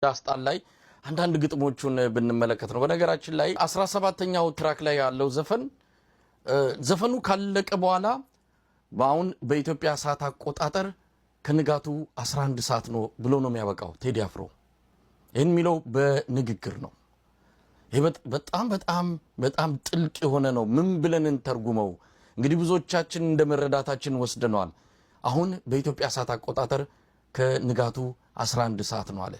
ዳስጣን ላይ አንዳንድ ግጥሞቹን ብንመለከት ነው። በነገራችን ላይ 17ኛው ትራክ ላይ ያለው ዘፈኑ ካለቀ በኋላ በአሁን በኢትዮጵያ ሰዓት አቆጣጠር ከንጋቱ 11 ሰዓት ነው ብሎ ነው የሚያበቃው ቴዲ አፍሮ። ይህን የሚለው በንግግር ነው። ይህ በጣም በጣም በጣም ጥልቅ የሆነ ነው። ምን ብለን እንተርጉመው? እንግዲህ ብዙዎቻችን እንደመረዳታችን ወስደነዋል። አሁን በኢትዮጵያ ሰዓት አቆጣጠር ከንጋቱ 11 ሰዓት ነው አለ።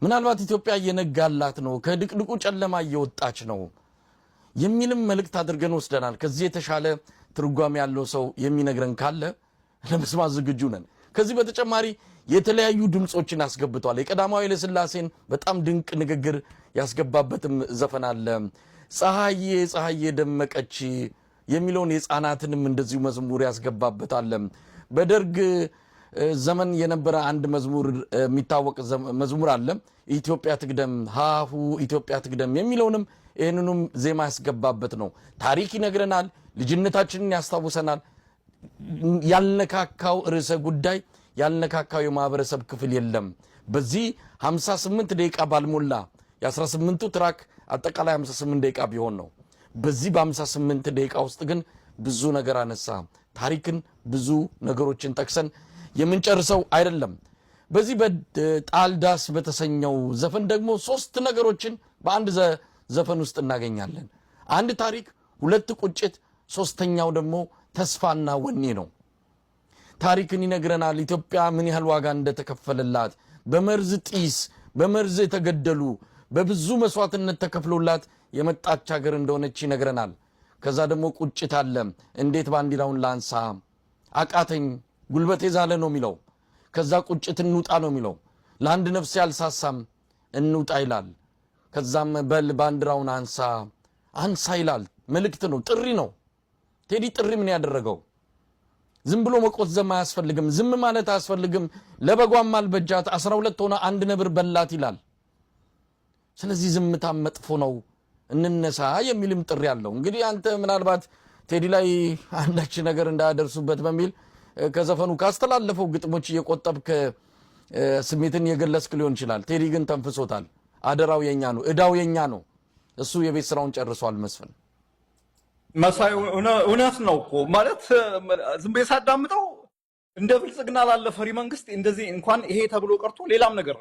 ምናልባት ኢትዮጵያ እየነጋላት ነው፣ ከድቅድቁ ጨለማ እየወጣች ነው የሚልም መልእክት አድርገን ወስደናል። ከዚህ የተሻለ ትርጓሜ ያለው ሰው የሚነግረን ካለ ለመስማት ዝግጁ ነን። ከዚህ በተጨማሪ የተለያዩ ድምጾችን አስገብቷል። የቀዳማዊ ኃይለ ሥላሴን በጣም ድንቅ ንግግር ያስገባበትም ዘፈን አለ። ፀሐዬ ፀሐዬ ደመቀች የሚለውን የሕፃናትንም እንደዚሁ መዝሙር ያስገባበታል። በደርግ ዘመን የነበረ አንድ መዝሙር የሚታወቅ መዝሙር አለ። ኢትዮጵያ ትቅደም ሃሁ ኢትዮጵያ ትቅደም የሚለውንም ይህንኑም ዜማ ያስገባበት ነው። ታሪክ ይነግረናል፣ ልጅነታችንን ያስታውሰናል። ያልነካካው ርዕሰ ጉዳይ ያልነካካው የማህበረሰብ ክፍል የለም። በዚህ 58 ደቂቃ ባልሞላ የ18ቱ ትራክ አጠቃላይ 58 ደቂቃ ቢሆን ነው። በዚህ በ58 ደቂቃ ውስጥ ግን ብዙ ነገር አነሳ። ታሪክን ብዙ ነገሮችን ጠቅሰን የምንጨርሰው አይደለም። በዚህ በጣልዳስ በተሰኘው ዘፈን ደግሞ 3 ነገሮችን በአንድ ዘፈን ውስጥ እናገኛለን። አንድ ታሪክ፣ 2 ቁጭት፣ 3ኛው ደግሞ ተስፋና ወኔ ነው። ታሪክን ይነግረናል። ኢትዮጵያ ምን ያህል ዋጋ እንደተከፈለላት፣ በመርዝ ጢስ በመርዝ የተገደሉ በብዙ መስዋዕትነት ተከፍሎላት የመጣች ሀገር እንደሆነች ይነግረናል። ከዛ ደግሞ ቁጭት አለ። እንዴት ባንዲራውን ላንሳ አቃተኝ ጉልበቴ ዛለ ነው የሚለው። ከዛ ቁጭት እንውጣ ነው የሚለው። ለአንድ ነፍስ ያልሳሳም እንውጣ ይላል። ከዛም በል ባንዲራውን አንሳ አንሳ ይላል። መልእክት ነው፣ ጥሪ ነው። ቴዲ ጥሪ ምን ያደረገው? ዝም ብሎ መቆዘም አያስፈልግም፣ ዝም ማለት አያስፈልግም። ለበጓም አልበጃት 12 ሆነ አንድ ነብር በላት ይላል። ስለዚህ ዝምታ መጥፎ ነው፣ እንነሳ የሚልም ጥሪ አለው። እንግዲህ አንተ ምናልባት ቴዲ ላይ አንዳች ነገር እንዳያደርሱበት በሚል ከዘፈኑ ካስተላለፈው ግጥሞች እየቆጠብክ ስሜትን የገለጽክ ሊሆን ይችላል። ቴዲ ግን ተንፍሶታል። አደራው የኛ ነው፣ እዳው የኛ ነው። እሱ የቤት ስራውን ጨርሷል። መስፍን መሳይ እውነት ነው እኮ ማለት ዝም ብዬ ሳዳምጠው እንደ ብልጽግና ላለ ፈሪ መንግስት እንደዚህ እንኳን ይሄ ተብሎ ቀርቶ ሌላም ነገር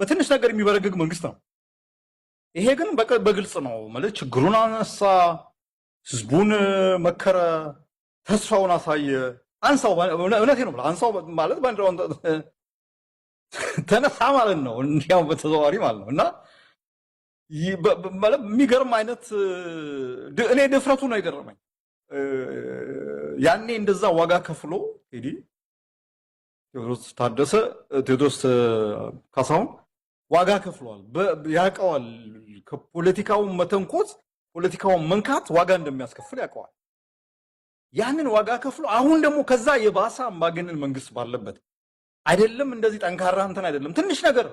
በትንሽ ነገር የሚበረግግ መንግስት ነው። ይሄ ግን በግልጽ ነው ማለት ችግሩን አነሳ፣ ህዝቡን መከረ፣ ተስፋውን አሳየ። አንሳው እውነቴ ነው አንሳው ማለት ባንዲራውን ተነሳ ማለት ነው። እንዲያው በተዘዋዋሪ ማለት ነው። እና ማለት የሚገርም አይነት እኔ ድፍረቱ ነው የገረመኝ። ያኔ እንደዛ ዋጋ ከፍሎ ቴዲ ቴዎድሮስ ካሳሁን ዋጋ ከፍሏል። ያውቀዋል። ከፖለቲካውን መተንኮት ፖለቲካውን መንካት ዋጋ እንደሚያስከፍል ያውቀዋል። ያንን ዋጋ ከፍሎ አሁን ደግሞ ከዛ የባሰ አምባገነን መንግስት ባለበት አይደለም እንደዚህ ጠንካራ እንትን አይደለም ትንሽ ነገር